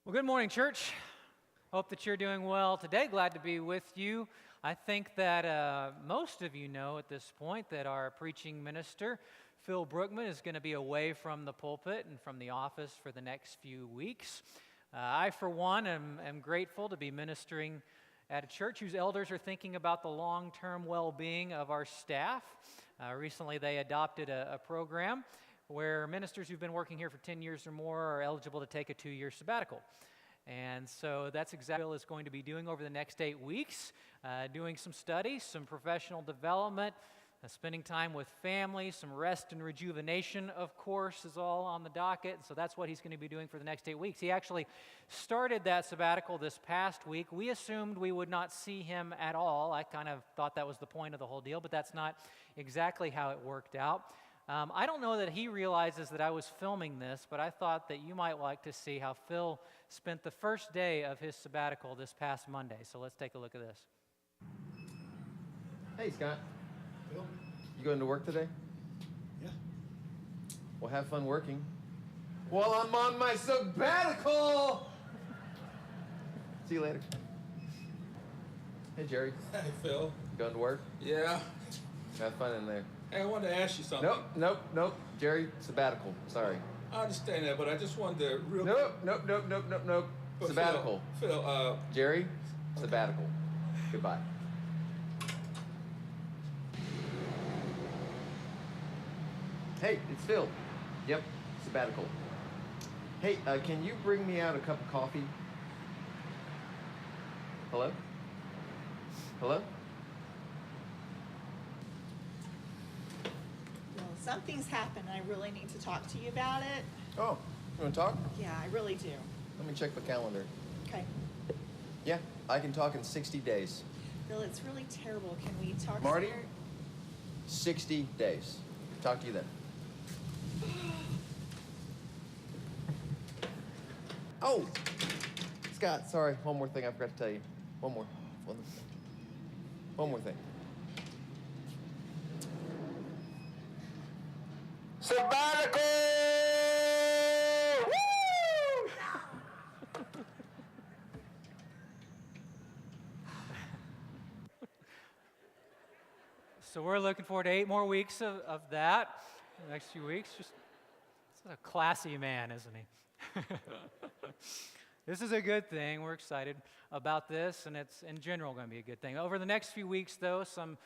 Well, good morning, church. Hope that you're doing well today. Glad to be with you. I think that most of you know at this point that our preaching minister, Phil Brookman, is going to be away from the pulpit and from the office for the next few weeks. I, for one, am grateful to be ministering at a church whose elders are thinking about the long-term well-being of our staff. Recently, they adopted a program where ministers who've been working here for 10 years or more are eligible to take a 2-year sabbatical. And so that's exactly what Bill is going to be doing over the next 8 weeks, doing some studies, some professional development, spending time with family, some rest and rejuvenation, of course, is all on the docket. So that's what he's going to be doing for the next 8 weeks. He actually started that sabbatical this past week. We assumed we would not see him at all. I kind of thought that was the point of the whole deal, but that's not exactly how it worked out. I don't know that he realizes that I was filming this, but I thought that you might like to see how Phil spent the first day of his sabbatical this past Monday. So let's take a look at this. Hey, Scott. Phil? You going to work today? Yeah. Well, have fun working. Well, I'm on my sabbatical! See you later. Hey, Jerry. Hey, Phil. You going to work? Yeah. Have fun in there. Hey, I wanted to ask you something. Nope. Jerry, sabbatical. Sorry. I understand that, but I just wanted to real Nope. But Sabbatical. Phil, Jerry, sabbatical. Goodbye. Hey, it's Phil. Yep, sabbatical. Hey, can you bring me out a cup of coffee? Hello? Well, something's happened. I really need to talk to you about it. Oh, you want to talk? Yeah, I really do. Let me check my calendar. Okay. Yeah, I can talk in 60 days. Bill, it's really terrible. Can we talk Marty? sooner? 60 days. Talk to you then. Oh! Scott, sorry. One more thing I forgot to tell you. One more thing. Sabbatical! Woo! So we're looking forward to 8 more weeks of that, the next few weeks. Just a classy man, isn't he? This is a good thing. We're excited about this, and it's in general going to be a good thing. Over the next few weeks, though, some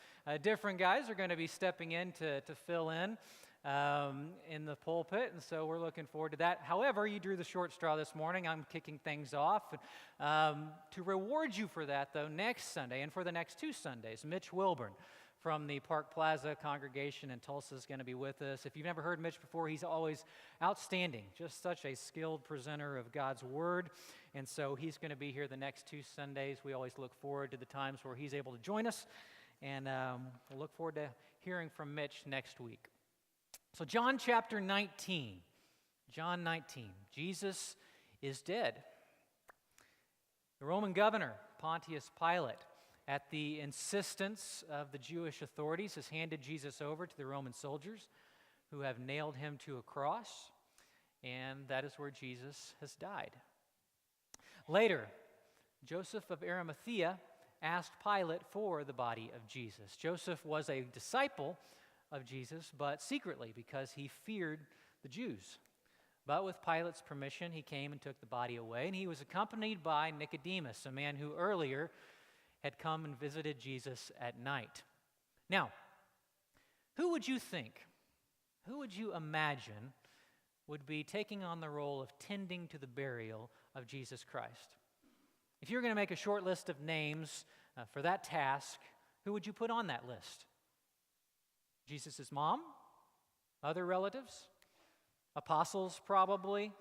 different guys are going to be stepping in to fill in the pulpit, and so we're looking forward to that. However, you drew the short straw this morning. I'm kicking things off. To reward you for that, though, next Sunday and for the next 2 Sundays, Mitch Wilburn from the Park Plaza congregation in Tulsa is going to be with us. If you've never heard Mitch before, he's always outstanding, just such a skilled presenter of God's Word. And so he's going to be here the next 2 Sundays. We always look forward to the times where he's able to join us, and we'll look forward to hearing from Mitch next week. So John chapter 19. John 19. Jesus is dead. The Roman governor, Pontius Pilate, at the insistence of the Jewish authorities, has handed Jesus over to the Roman soldiers who have nailed him to a cross, and that is where Jesus has died. Later, Joseph of Arimathea asked Pilate for the body of Jesus. Joseph was a disciple of Jesus, but secretly because he feared the Jews. But with Pilate's permission, he came and took the body away, and he was accompanied by Nicodemus, a man who earlier had come and visited Jesus at night. Now, who would you imagine would be taking on the role of tending to the burial of Jesus Christ? If you're going to make a short list of names for that task, who would you put on that list? Jesus' mom? Other relatives? Apostles, probably?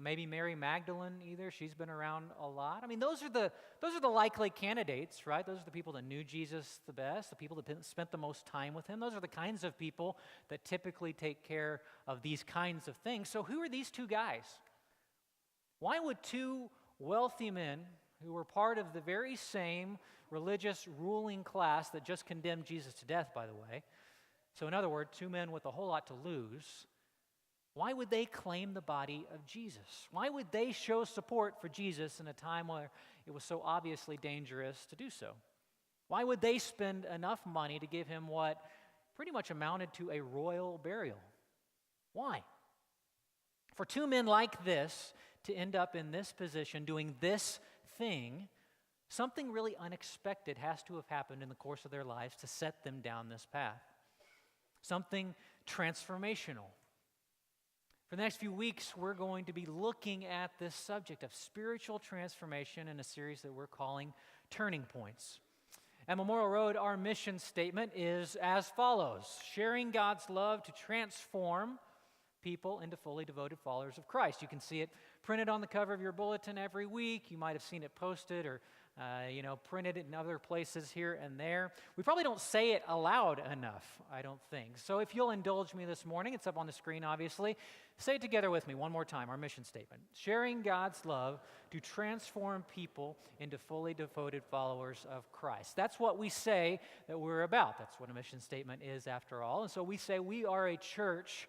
Maybe Mary Magdalene either. She's been around a lot. I mean, those are the likely candidates, right? Those are the people that knew Jesus the best, the people that spent the most time with him. Those are the kinds of people that typically take care of these kinds of things. So who are these 2 guys? Why would 2 wealthy men who were part of the very same religious ruling class that just condemned Jesus to death, by the way, so in other words, 2 men with a whole lot to lose, Why would they claim the body of Jesus? Why would they show support for Jesus in a time where it was so obviously dangerous to do so? Why would they spend enough money to give him what pretty much amounted to a royal burial? Why? For two men like this to end up in this position doing this thing, something really unexpected has to have happened in the course of their lives to set them down this path. Something transformational. For the next few weeks, we're going to be looking at this subject of spiritual transformation in a series that we're calling Turning Points. At Memorial Road, our mission statement is as follows: sharing God's love to transform people into fully devoted followers of Christ. You can see it printed on the cover of your bulletin every week. You might have seen it posted or printed in other places here and there. We probably don't say it aloud enough, I don't think. So if you'll indulge me this morning, it's up on the screen, obviously. Say it together with me one more time, our mission statement. Sharing God's love to transform people into fully devoted followers of Christ. That's what we say that we're about. That's what a mission statement is, after all. And so we say we are a church.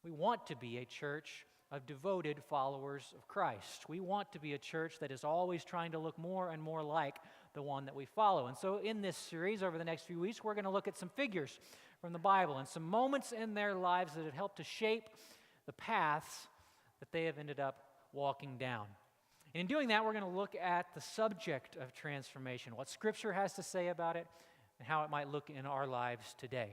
We want to be a church of devoted followers of Christ. We want to be a church that is always trying to look more and more like the one that we follow. And so in this series, over the next few weeks, we're going to look at some figures from the Bible and some moments in their lives that have helped to shape the paths that they have ended up walking down. And in doing that, we're going to look at the subject of transformation, what Scripture has to say about it, and how it might look in our lives today.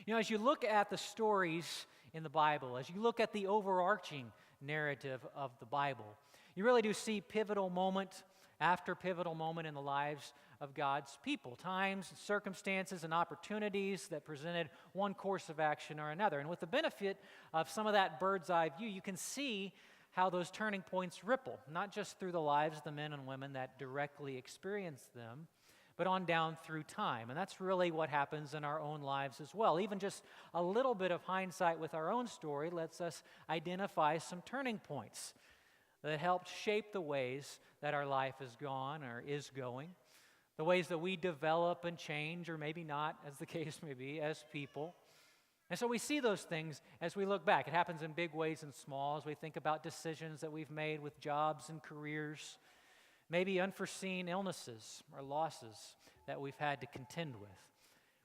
You know, as you look at the stories in the Bible, as you look at the overarching narrative of the Bible, you really do see pivotal moment after pivotal moment in the lives of God's people, times, circumstances, and opportunities that presented one course of action or another. And with the benefit of some of that bird's eye view, you can see how those turning points ripple, not just through the lives of the men and women that directly experienced them, but on down through time. And that's really what happens in our own lives as well. Even just a little bit of hindsight with our own story lets us identify some turning points that helped shape the ways that our life has gone or is going, the ways that we develop and change, or maybe not, as the case may be, as people. And so we see those things as we look back. It happens in big ways and small as we think about decisions that we've made with jobs and careers, maybe unforeseen illnesses or losses that we've had to contend with.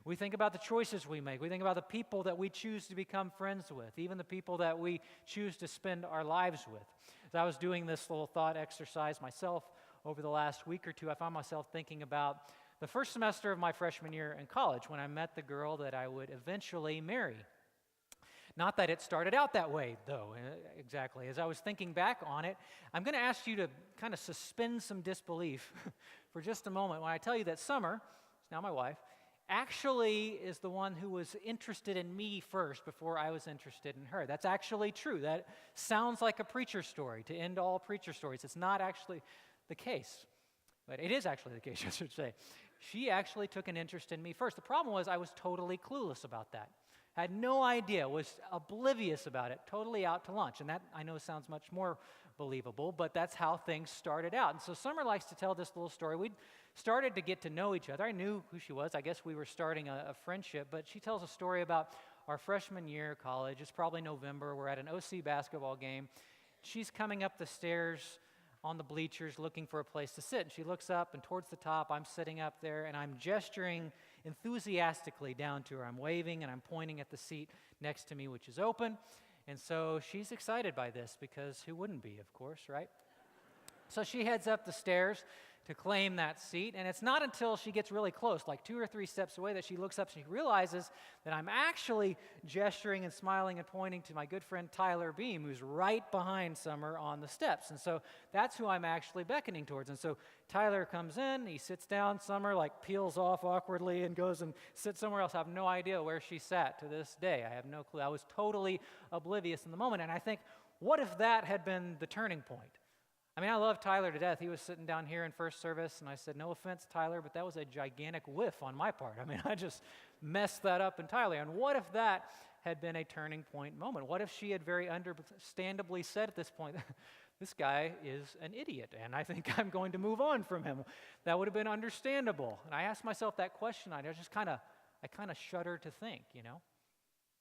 We think about the choices we make. We think about the people that we choose to become friends with, even the people that we choose to spend our lives with. As I was doing this little thought exercise myself over the last week or two, I found myself thinking about the first semester of my freshman year in college when I met the girl that I would eventually marry. Not that it started out that way, though, exactly. As I was thinking back on it, I'm going to ask you to kind of suspend some disbelief for just a moment when I tell you that Summer, who's now my wife, actually is the one who was interested in me first before I was interested in her. That's actually true. That sounds like a preacher story, to end all preacher stories. It's not actually the case, but it is actually the case, I should say. She actually took an interest in me first. The problem was I was totally clueless about that. Had no idea, was oblivious about it, totally out to lunch. And that, I know, sounds much more believable, but that's how things started out. And so Summer likes to tell this little story. We started to get to know each other. I knew who she was. I guess we were starting a friendship, but she tells a story about our freshman year of college. It's probably November. We're at an OC basketball game. She's coming up the stairs on the bleachers looking for a place to sit. And she looks up, and towards the top, I'm sitting up there, and I'm gesturing enthusiastically down to her. I'm waving, and I'm pointing at the seat next to me, which is open. And so she's excited by this, because who wouldn't be, of course, right? So she heads up the stairs to claim that seat, and it's not until she gets really close, like 2 or 3 steps away, that she looks up and she realizes that I'm actually gesturing and smiling and pointing to my good friend Tyler Beam, who's right behind Summer on the steps. And so that's who I'm actually beckoning towards. And so Tyler comes in, he sits down, Summer like peels off awkwardly and goes and sits somewhere else. I have no idea where she sat to this day. I have no clue. I was totally oblivious in the moment. And I think, what if that had been the turning point? I mean, I love Tyler to death. He was sitting down here in first service, and I said, no offense, Tyler, but that was a gigantic whiff on my part. I mean, I just messed that up entirely. And what if that had been a turning point moment? What if she had very understandably said at this point, this guy is an idiot, and I think I'm going to move on from him? That would have been understandable. And I asked myself that question. I kind of shudder to think, you know.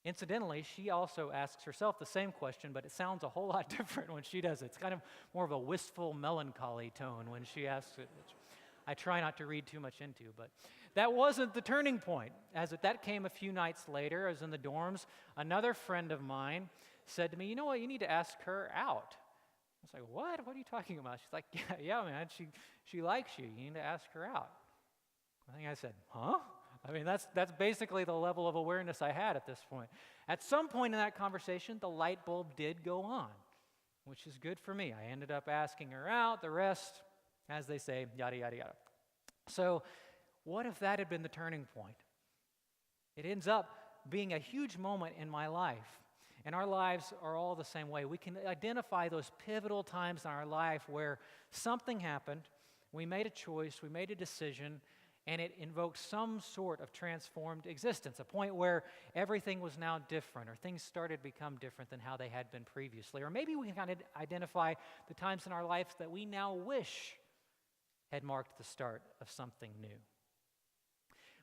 Incidentally, she also asks herself the same question, but it sounds a whole lot different when she does it. It's kind of more of a wistful, melancholy tone when she asks it, which I try not to read too much into. But that wasn't the turning point. That came a few nights later, I was in the dorms. Another friend of mine said to me, you know what, you need to ask her out. I was like, what? What are you talking about? She's like, yeah, man, she likes you. You need to ask her out. I think I said, huh? I mean, that's basically the level of awareness I had at this point. At some point in that conversation, the light bulb did go on, which is good for me. I ended up asking her out. The rest, as they say, yada, yada, yada. So what if that had been the turning point? It ends up being a huge moment in my life. And our lives are all the same way. We can identify those pivotal times in our life where something happened, we made a choice, we made a decision, and it invoked some sort of transformed existence, a point where everything was now different, or things started to become different than how they had been previously. Or maybe we can kind of identify the times in our life that we now wish had marked the start of something new.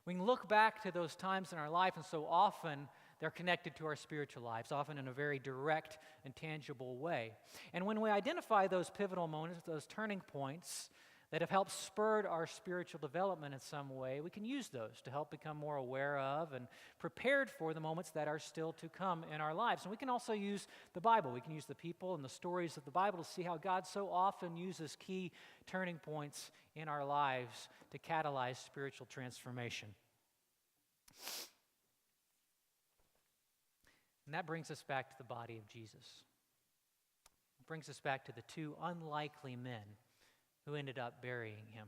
We can look back to those times in our life, and so often they're connected to our spiritual lives, often in a very direct and tangible way. And when we identify those pivotal moments, those turning points that have helped spur our spiritual development in some way, we can use those to help become more aware of and prepared for the moments that are still to come in our lives. And we can also use the Bible. We can use the people and the stories of the Bible to see how God so often uses key turning points in our lives to catalyze spiritual transformation. And that brings us back to the body of Jesus. It brings us back to the two unlikely men who ended up burying him.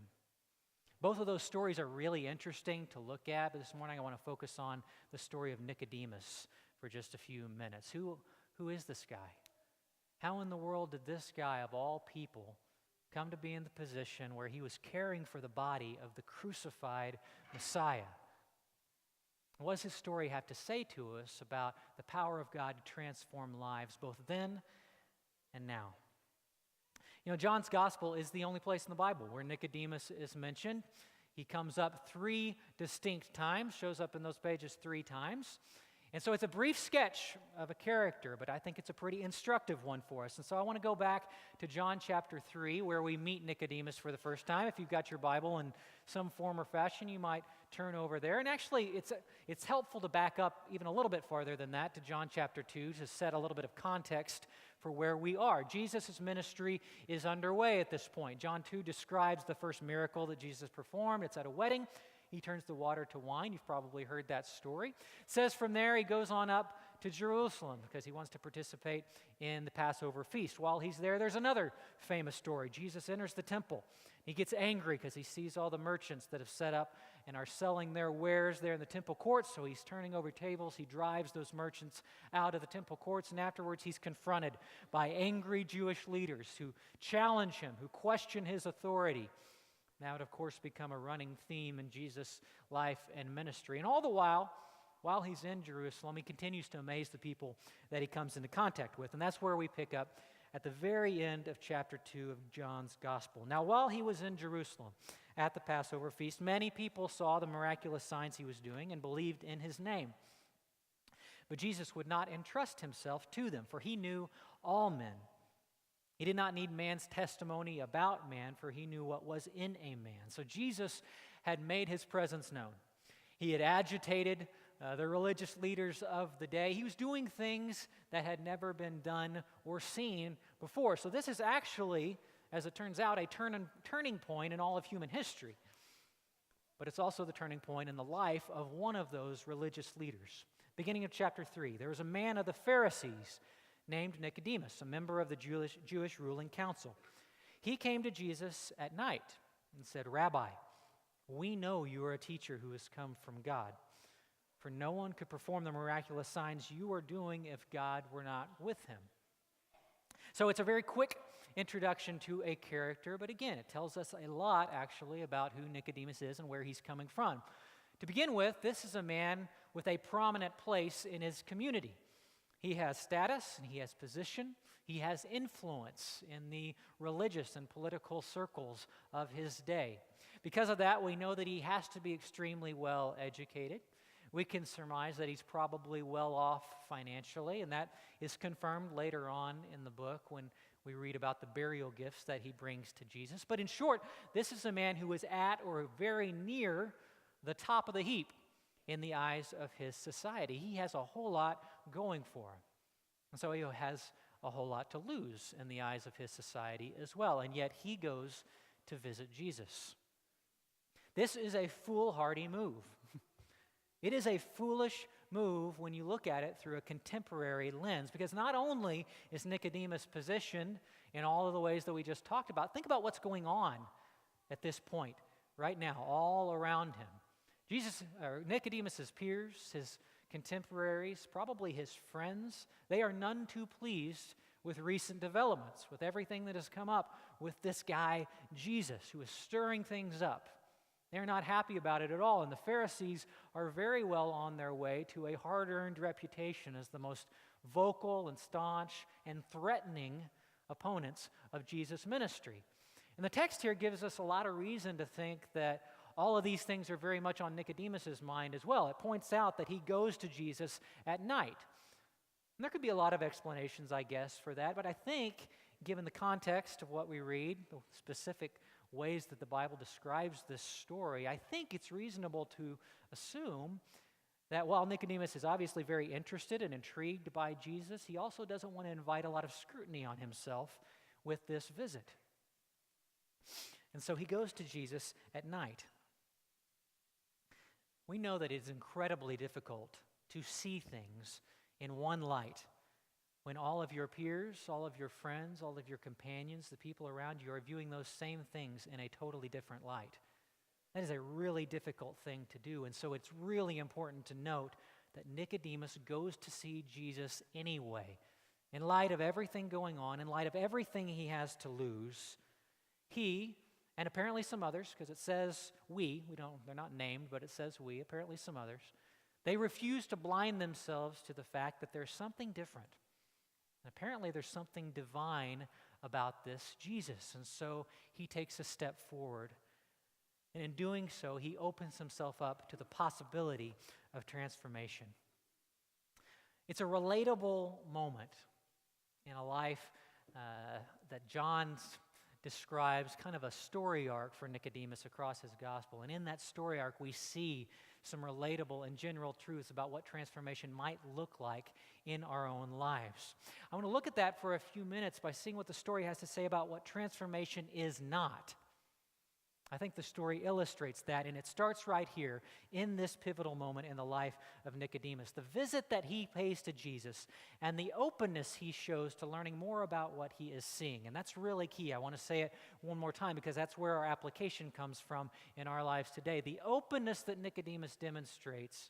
Both of those stories are really interesting to look at, but this morning I want to focus on the story of Nicodemus for just a few minutes. Who is this guy? How in the world did this guy, of all people, come to be in the position where he was caring for the body of the crucified Messiah? What does his story have to say to us about the power of God to transform lives both then and now? You know, John's gospel is the only place in the Bible where Nicodemus is mentioned. He comes up 3 distinct times, shows up in those pages 3 times. And so it's a brief sketch of a character, but I think it's a pretty instructive one for us. And so I want to go back to John chapter 3, where we meet Nicodemus for the first time. If you've got your Bible in some form or fashion, you might turn over there. And actually, it's helpful to back up even a little bit farther than that to John chapter 2 to set a little bit of context for where we are. Jesus' ministry is underway at this point. John 2 describes the first miracle that Jesus performed. It's at a wedding. He turns the water to wine. You've probably heard that story. It says from there he goes on up to Jerusalem because he wants to participate in the Passover feast. While he's there, there's another famous story. Jesus enters the temple. He gets angry because he sees all the merchants that have set up and are selling their wares there in the temple courts, so he's turning over tables. He drives those merchants out of the temple courts, and afterwards he's confronted by angry Jewish leaders who challenge him, who question his authority. That would, of course, become a running theme in Jesus' life and ministry. And all the while he's in Jerusalem, he continues to amaze the people that he comes into contact with. And that's where we pick up at the very end of chapter 2 of John's Gospel. Now, while he was in Jerusalem at the Passover feast, many people saw the miraculous signs he was doing and believed in his name. But Jesus would not entrust himself to them, for he knew all men. He did not need man's testimony about man, for he knew what was in a man. So Jesus had made his presence known. He had agitated the religious leaders of the day. He was doing things that had never been done or seen before. So this is actually, as it turns out, a turning point in all of human history. But it's also the turning point in the life of one of those religious leaders. Beginning of chapter 3, there was a man of the Pharisees named Nicodemus, a member of the Jewish ruling council. He came to Jesus at night and said, "Rabbi, we know you are a teacher who has come from God, for no one could perform the miraculous signs you are doing if God were not with him." So it's a very quick introduction to a character, but again, it tells us a lot, actually, about who Nicodemus is and where he's coming from. To begin with, this is a man with a prominent place in his community. He has status and he has position. He has influence in the religious and political circles of his day. Because of that, we know that he has to be extremely well educated. We can surmise that he's probably well off financially, and that is confirmed later on in the book when we read about the burial gifts that he brings to Jesus. But in short, this is a man who is at or very near the top of the heap in the eyes of his society. He has a whole lot going for him. And so he has a whole lot to lose in the eyes of his society as well. And yet he goes to visit Jesus. This is a foolhardy move. It is a foolish move when you look at it through a contemporary lens, because not only is Nicodemus positioned in all of the ways that we just talked about, think about what's going on at this point right now all around him. Nicodemus's peers, his contemporaries, probably his friends, they are none too pleased with recent developments, with everything that has come up with this guy Jesus, who is stirring things up. They're not happy about it at all, and the Pharisees are very well on their way to a hard-earned reputation as the most vocal and staunch and threatening opponents of Jesus' ministry. And the text here gives us a lot of reason to think that all of these things are very much on Nicodemus' mind as well. It points out that he goes to Jesus at night. And there could be a lot of explanations, I guess, for that, but I think, given the context of what we read, the specific ways that the Bible describes this story, I think it's reasonable to assume that while Nicodemus is obviously very interested and intrigued by Jesus, he also doesn't want to invite a lot of scrutiny on himself with this visit. And so he goes to Jesus at night. We know that it's incredibly difficult to see things in one light when all of your peers, all of your friends, all of your companions, the people around you are viewing those same things in a totally different light. That is a really difficult thing to do, and so it's really important to note that Nicodemus goes to see Jesus anyway. In light of everything going on, in light of everything he has to lose, he, and apparently some others, because it says they're not named, but it says we, apparently some others, they refuse to blind themselves to the fact that there's something different. And apparently there's something divine about this Jesus, and so he takes a step forward. And in doing so, he opens himself up to the possibility of transformation. It's a relatable moment in a life that John describes kind of a story arc for Nicodemus across his gospel. And in that story arc, we see some relatable and general truths about what transformation might look like in our own lives. I want to look at that for a few minutes by seeing what the story has to say about what transformation is not. I think the story illustrates that, and it starts right here in this pivotal moment in the life of Nicodemus. The visit that he pays to Jesus and the openness he shows to learning more about what he is seeing. And that's really key. I want to say it one more time because that's where our application comes from in our lives today. The openness that Nicodemus demonstrates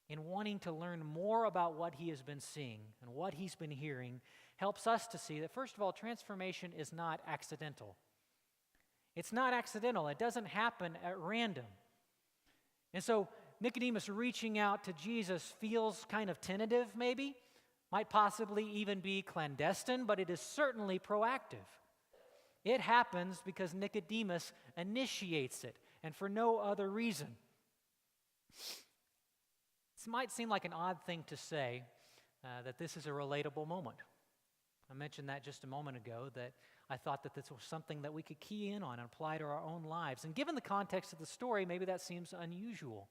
in wanting to learn more about what he has been seeing and what he's been hearing helps us to see that, first of all, transformation is not accidental. It's not accidental. It doesn't happen at random. And so Nicodemus reaching out to Jesus feels kind of tentative, maybe, might possibly even be clandestine, but it is certainly proactive. It happens because Nicodemus initiates it, and for no other reason. This might seem like an odd thing to say, that this is a relatable moment. I mentioned that just a moment ago, that I thought that this was something that we could key in on and apply to our own lives. And given the context of the story, maybe that seems unusual.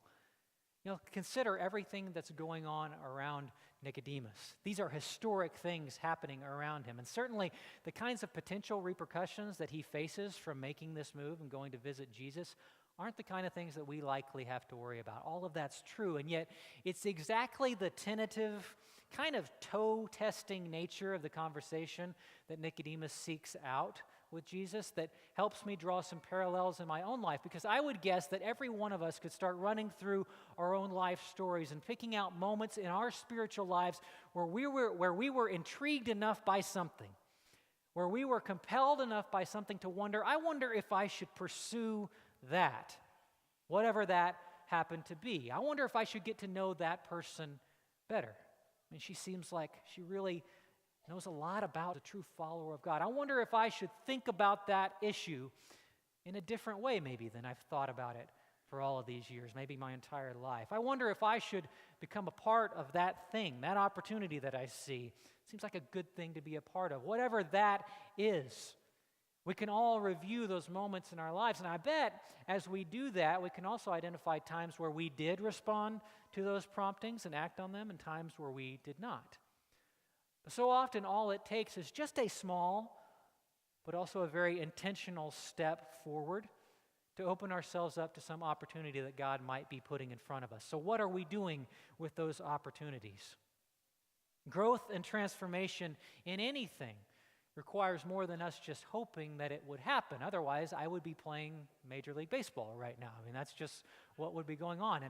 Consider everything that's going on around Nicodemus. These are historic things happening around him. And certainly the kinds of potential repercussions that he faces from making this move and going to visit Jesus aren't the kind of things that we likely have to worry about. All of that's true, and yet it's exactly the tentative, kind of toe-testing nature of the conversation that Nicodemus seeks out with Jesus that helps me draw some parallels in my own life, because I would guess that every one of us could start running through our own life stories and picking out moments in our spiritual lives where we were intrigued enough by something, where we were compelled enough by something to wonder, I wonder if I should pursue that, whatever that happened to be. I wonder if I should get to know that person better. I mean, she seems like she really knows a lot about a true follower of God. I wonder if I should think about that issue in a different way maybe than I've thought about it for all of these years, maybe my entire life. I wonder if I should become a part of that thing, that opportunity that I see. Seems like a good thing to be a part of, whatever that is. We can all review those moments in our lives, and I bet as we do that, we can also identify times where we did respond to those promptings and act on them, and times where we did not. But so often, all it takes is just a small, but also a very intentional step forward to open ourselves up to some opportunity that God might be putting in front of us. So what are we doing with those opportunities? Growth and transformation in anything requires more than us just hoping that it would happen. Otherwise, I would be playing Major League Baseball right now. I mean, that's just what would be going on.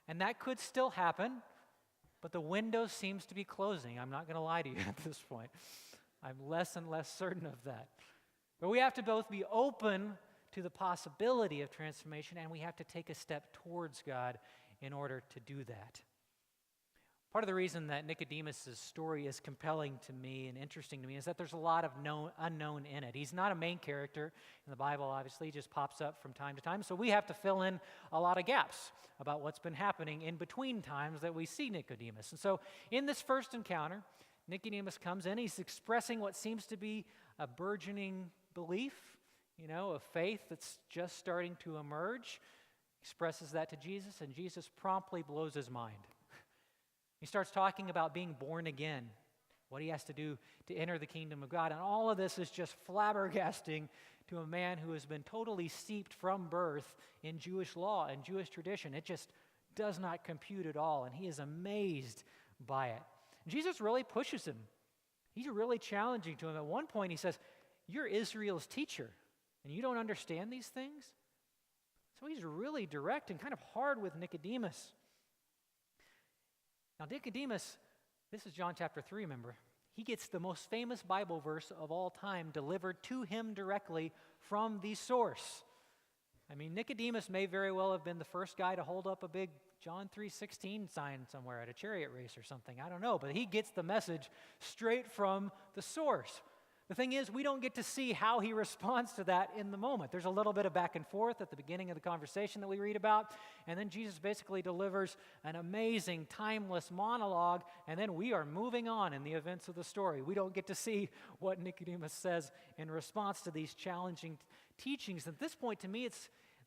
And that could still happen, but the window seems to be closing. I'm not going to lie to you at this point. I'm less and less certain of that. But we have to both be open to the possibility of transformation, and we have to take a step towards God in order to do that. Part of the reason that Nicodemus' story is compelling to me and interesting to me is that there's a lot of unknown in it. He's not a main character in the Bible, obviously. He just pops up from time to time. So we have to fill in a lot of gaps about what's been happening in between times that we see Nicodemus. And so in this first encounter, Nicodemus comes in. He's expressing what seems to be a burgeoning belief, a faith that's just starting to emerge. Expresses that to Jesus, and Jesus promptly blows his mind. He starts talking about being born again, what he has to do to enter the kingdom of God. And all of this is just flabbergasting to a man who has been totally steeped from birth in Jewish law and Jewish tradition. It just does not compute at all, and he is amazed by it. And Jesus really pushes him. He's really challenging to him. At one point, he says, "You're Israel's teacher, and you don't understand these things?" So he's really direct and kind of hard with Nicodemus. Now, Nicodemus, this is John chapter 3, remember. He gets the most famous Bible verse of all time delivered to him directly from the source. I mean, Nicodemus may very well have been the first guy to hold up a big John 3:16 sign somewhere at a chariot race or something. I don't know, but he gets the message straight from the source. The thing is, we don't get to see how he responds to that in the moment. There's a little bit of back and forth at the beginning of the conversation that we read about, and then Jesus basically delivers an amazing, timeless monologue, and then we are moving on in the events of the story. We don't get to see what Nicodemus says in response to these challenging teachings. At this point, to me,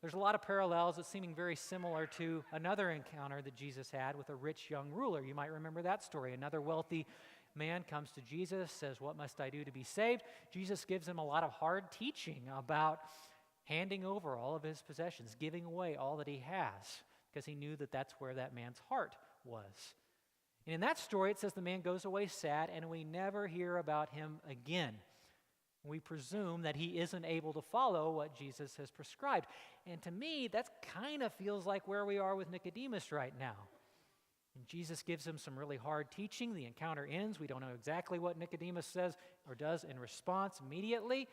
there's a lot of parallels that's seeming very similar to another encounter that Jesus had with a rich young ruler. You might remember that story. Another wealthy man comes to Jesus, says, "What must I do to be saved?" Jesus gives him a lot of hard teaching about handing over all of his possessions, giving away all that he has, because he knew that that's where that man's heart was. And in that story, it says the man goes away sad, and we never hear about him again. We presume that he isn't able to follow what Jesus has prescribed. And to me, that kind of feels like where we are with Nicodemus right now. And Jesus gives him some really hard teaching. The encounter ends. We don't know exactly what Nicodemus says or does in response immediately.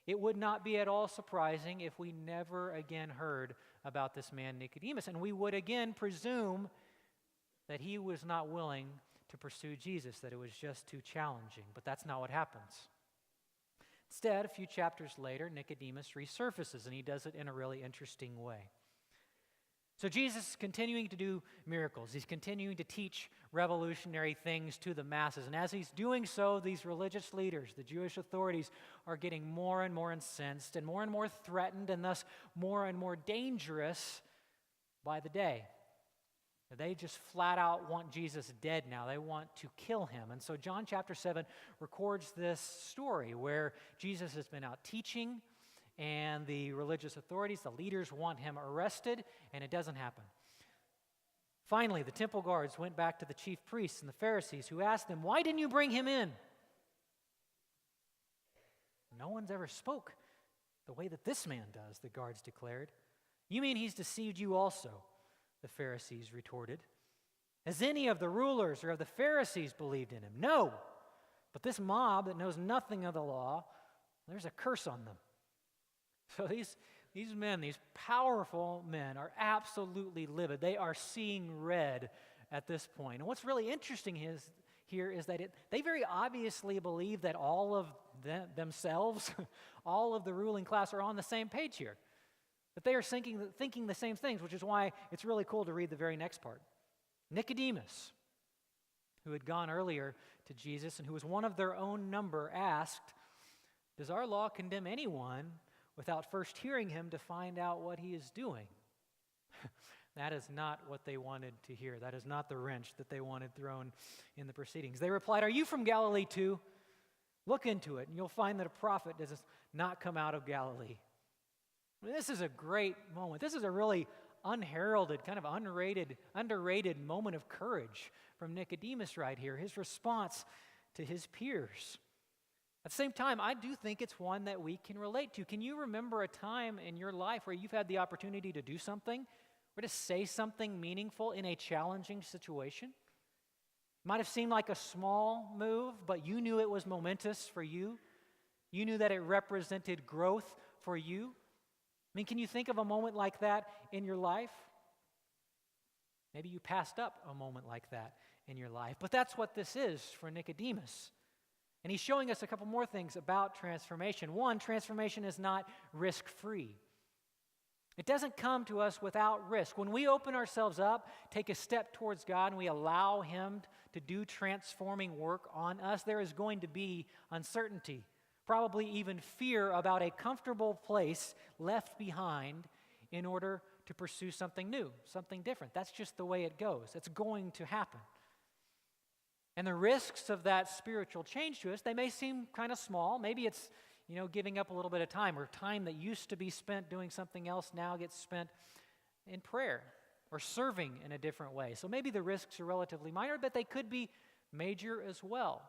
It would not be at all surprising if we never again heard about this man Nicodemus, and we would again presume that he was not willing to pursue Jesus, that it was just too challenging. But that's not what happens. Instead, a few chapters later, Nicodemus resurfaces, and he does it in a really interesting way. So Jesus is continuing to do miracles. He's continuing to teach revolutionary things to the masses. And as he's doing so, these religious leaders, the Jewish authorities, are getting more and more incensed and more threatened, and thus more and more dangerous by the day. They just flat out want Jesus dead now. They want to kill him. And so John chapter 7 records this story where Jesus has been out teaching, and the religious authorities, the leaders, want him arrested, and it doesn't happen. Finally, the temple guards went back to the chief priests and the Pharisees, who asked them, "Why didn't you bring him in?" "No one's ever spoke the way that this man does," the guards declared. "You mean he's deceived you also?" the Pharisees retorted. "Has any of the rulers or of the Pharisees believed in him?" "No, but this mob that knows nothing of the law, there's a curse on them." So these men, these powerful men, are absolutely livid. They are seeing red at this point. And what's really interesting here is that they very obviously believe that all of themselves, all of the ruling class, are on the same page here. That they are thinking the same things, which is why it's really cool to read the very next part. Nicodemus, who had gone earlier to Jesus and who was one of their own number, asked, "Does our law condemn anyone without first hearing him to find out what he is doing?" That is not what they wanted to hear. That is not the wrench that they wanted thrown in the proceedings. They replied, "Are you from Galilee too? Look into it, and you'll find that a prophet does not come out of Galilee." I mean, this is a great moment. This is a really unheralded, kind of underrated moment of courage from Nicodemus right here, his response to his peers. At the same time, I do think it's one that we can relate to. Can you remember a time in your life where you've had the opportunity to do something or to say something meaningful in a challenging situation? It might have seemed like a small move, but you knew it was momentous for you. You knew that it represented growth for you. I mean, can you think of a moment like that in your life? Maybe you passed up a moment like that in your life, but that's what this is for Nicodemus. And he's showing us a couple more things about transformation. One, transformation is not risk-free. It doesn't come to us without risk. When we open ourselves up, take a step towards God, and we allow Him to do transforming work on us, there is going to be uncertainty, probably even fear about a comfortable place left behind in order to pursue something new, something different. That's just the way it goes. It's going to happen. And the risks of that spiritual change to us, they may seem kind of small. Maybe it's, giving up a little bit of time, or time that used to be spent doing something else now gets spent in prayer or serving in a different way. So maybe the risks are relatively minor, but they could be major as well.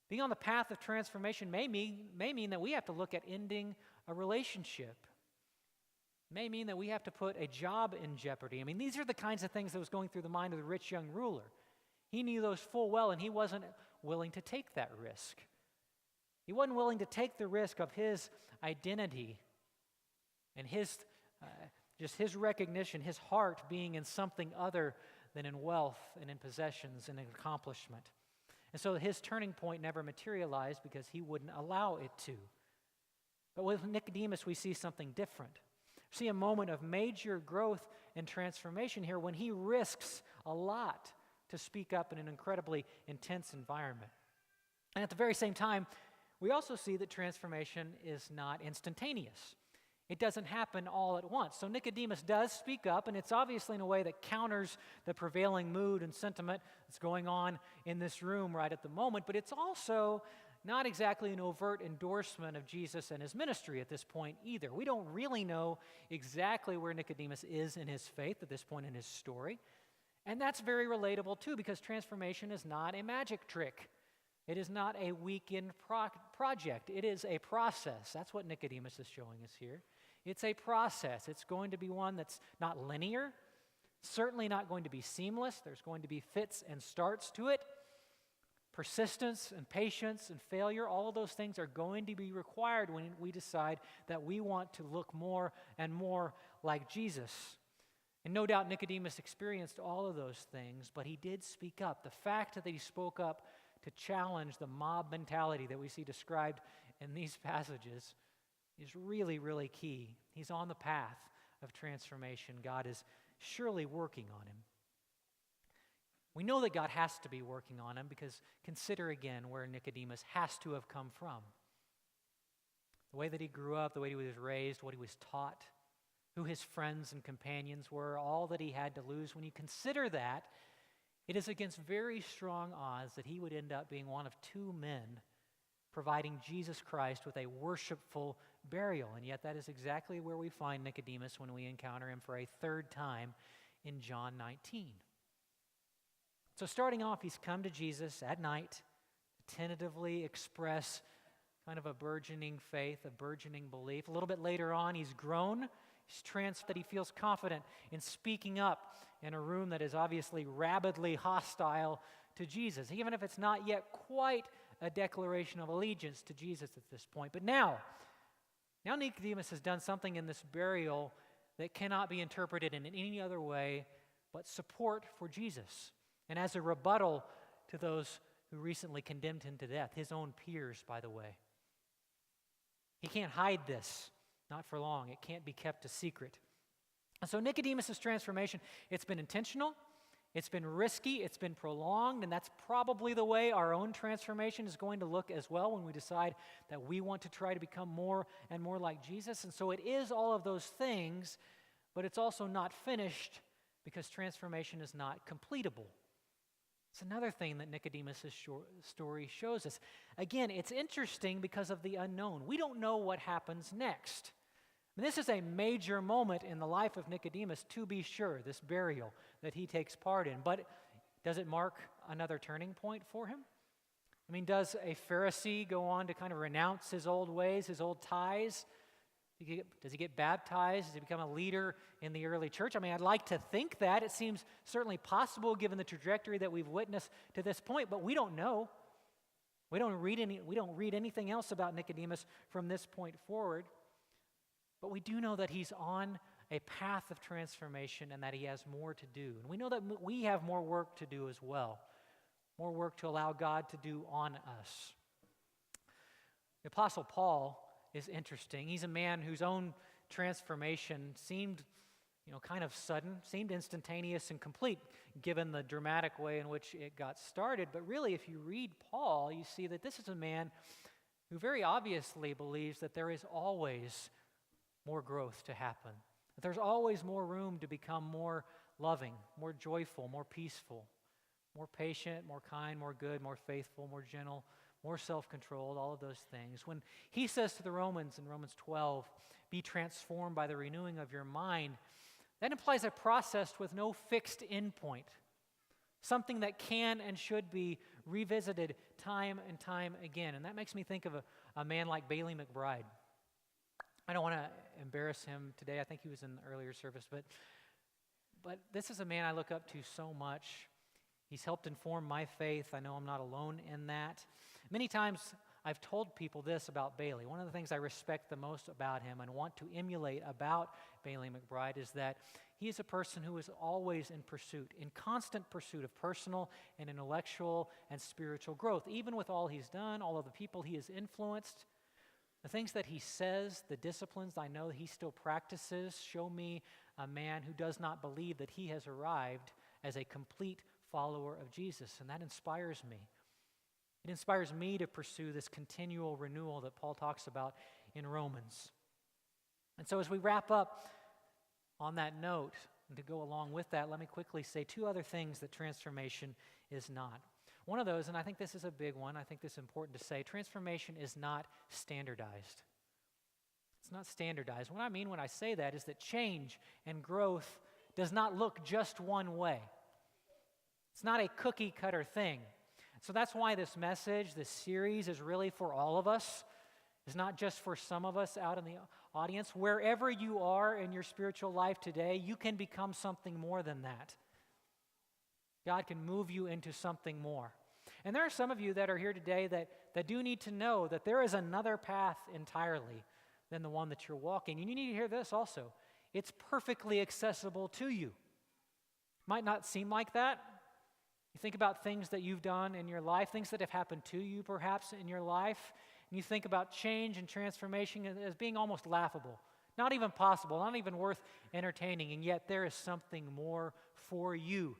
Being on the path of transformation may mean that we have to look at ending a relationship. It may mean that we have to put a job in jeopardy. I mean, these are the kinds of things that was going through the mind of the rich young ruler. He knew those full well, and he wasn't willing to take that risk. He wasn't willing to take the risk of his identity and his recognition, his heart being in something other than in wealth and in possessions and in accomplishment. And so his turning point never materialized because he wouldn't allow it to. But with Nicodemus, we see something different. We see a moment of major growth and transformation here when he risks a lot to speak up in an incredibly intense environment. And at the very same time, we also see that transformation is not instantaneous. It doesn't happen all at once. So Nicodemus does speak up, and it's obviously in a way that counters the prevailing mood and sentiment that's going on in this room right at the moment, but it's also not exactly an overt endorsement of Jesus and his ministry at this point either. We don't really know exactly where Nicodemus is in his faith at this point in his story. And that's very relatable too, because transformation is not a magic trick. It is not a weekend project. It is a process. That's what Nicodemus is showing us here. It's a process. It's going to be one that's not linear, certainly not going to be seamless. There's going to be fits and starts to it. Persistence and patience and failure, all of those things are going to be required when we decide that we want to look more and more like Jesus. And no doubt Nicodemus experienced all of those things, but he did speak up. The fact that he spoke up to challenge the mob mentality that we see described in these passages is really, really key. He's on the path of transformation. God is surely working on him. We know that God has to be working on him because consider again where Nicodemus has to have come from. The way that he grew up, the way he was raised, what he was taught, who his friends and companions were, all that he had to lose. When you consider that, it is against very strong odds that he would end up being one of two men providing Jesus Christ with a worshipful burial. And yet that is exactly where we find Nicodemus when we encounter him for a third time in John 19. So starting off, he's come to Jesus at night to tentatively express kind of a burgeoning faith, a burgeoning belief. A little bit later on, he's grown. That he feels confident in speaking up in a room that is obviously rabidly hostile to Jesus, even if it's not yet quite a declaration of allegiance to Jesus at this point. But now Nicodemus has done something in this burial that cannot be interpreted in any other way but support for Jesus. And as a rebuttal to those who recently condemned him to death, his own peers, by the way. He can't hide this Not for long. It can't be kept a secret. And so Nicodemus' transformation, it's been intentional, it's been risky, it's been prolonged, and that's probably the way our own transformation is going to look as well when we decide that we want to try to become more and more like Jesus. And so it is all of those things, but it's also not finished because transformation is not completable. It's another thing that Nicodemus' story shows us. Again, it's interesting because of the unknown. We don't know what happens next. And this is a major moment in the life of Nicodemus, to be sure, this burial that he takes part in. But does it mark another turning point for him? I mean, does a Pharisee go on to kind of renounce his old ways, his old ties? Does he get baptized? Does he become a leader in the early church? I mean, I'd like to think that. It seems certainly possible given the trajectory that we've witnessed to this point, but we don't know. We don't read anything else about Nicodemus from this point forward. But we do know that he's on a path of transformation and that he has more to do. And we know that we have more work to do as well, more work to allow God to do on us. The Apostle Paul is interesting. He's a man whose own transformation seemed, kind of sudden, seemed instantaneous and complete, given the dramatic way in which it got started. But really, if you read Paul, you see that this is a man who very obviously believes that there is always more growth to happen. That there's always more room to become more loving, more joyful, more peaceful, more patient, more kind, more good, more faithful, more gentle, more self-controlled, all of those things. When he says to the Romans in Romans 12, be transformed by the renewing of your mind, that implies a process with no fixed endpoint, something that can and should be revisited time and time again. And that makes me think of a man like Bailey McBride. I don't want to embarrass him today. I think he was in the earlier service, but this is a man I look up to so much. He's helped inform my faith. I know I'm not alone in that. Many times I've told people this about Bailey. One of the things I respect the most about him and want to emulate about Bailey McBride is that he is a person who is always in constant pursuit of personal and intellectual and spiritual growth. Even with all he's done, all of the people he has influenced, the things that he says, the disciplines I know he still practices, show me a man who does not believe that he has arrived as a complete follower of Jesus, and that inspires me. It inspires me to pursue this continual renewal that Paul talks about in Romans. And so as we wrap up on that note, and to go along with that, let me quickly say two other things that transformation is not. One of those, and I think this is a big one, I think this is important to say, transformation is not standardized. It's not standardized. What I mean when I say that is that change and growth does not look just one way. It's not a cookie cutter thing. So that's why this message, this series is really for all of us. It's not just for some of us out in the audience. Wherever you are in your spiritual life today, you can become something more than that. God can move you into something more. And there are some of you that are here today that do need to know that there is another path entirely than the one that you're walking. And you need to hear this also. It's perfectly accessible to you. Might not seem like that. You think about things that you've done in your life, things that have happened to you perhaps in your life, and you think about change and transformation as being almost laughable, not even possible, not even worth entertaining, and yet there is something more for you.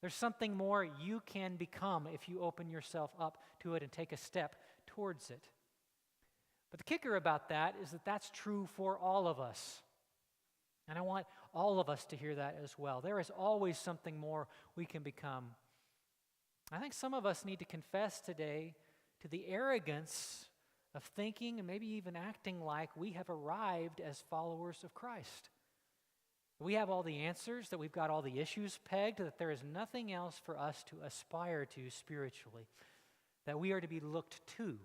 There's something more you can become if you open yourself up to it and take a step towards it. But the kicker about that is that that's true for all of us. And I want all of us to hear that as well. There is always something more we can become. I think some of us need to confess today to the arrogance of thinking and maybe even acting like we have arrived as followers of Christ. We have all the answers, that we've got all the issues pegged, that there is nothing else for us to aspire to spiritually, that we are to be looked to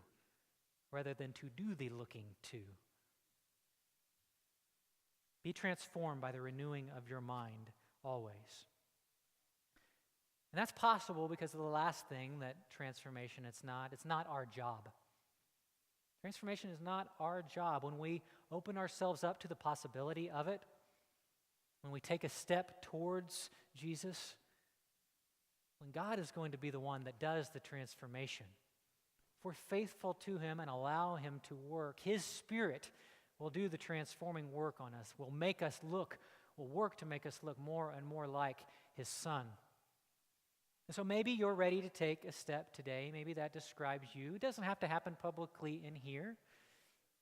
rather than to do the looking to. Be transformed by the renewing of your mind always. And that's possible because of the last thing that transformation, it's not our job. Transformation is not our job. When we open ourselves up to the possibility of it, when we take a step towards Jesus, when God is going to be the one that does the transformation, if we're faithful to Him and allow Him to work, His Spirit will do the transforming work on us, will work to make us look more and more like his Son. And so maybe you're ready to take a step today. Maybe that describes you. It doesn't have to happen publicly in here.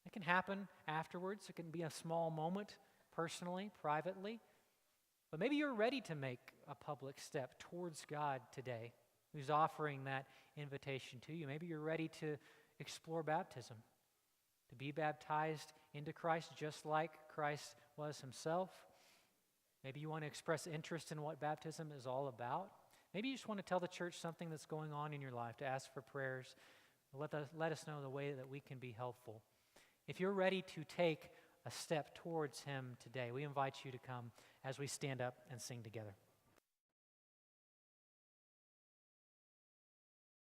It can happen afterwards. It can be a small moment, personally, privately. But maybe you're ready to make a public step towards God today, who's offering that invitation to you. Maybe you're ready to explore baptism, to be baptized into Christ just like Christ was himself. Maybe you want to express interest in what baptism is all about. Maybe you just want to tell the church something that's going on in your life, to ask for prayers. Let us know the way that we can be helpful. If you're ready to take a step towards him today, we invite you to come as we stand up and sing together.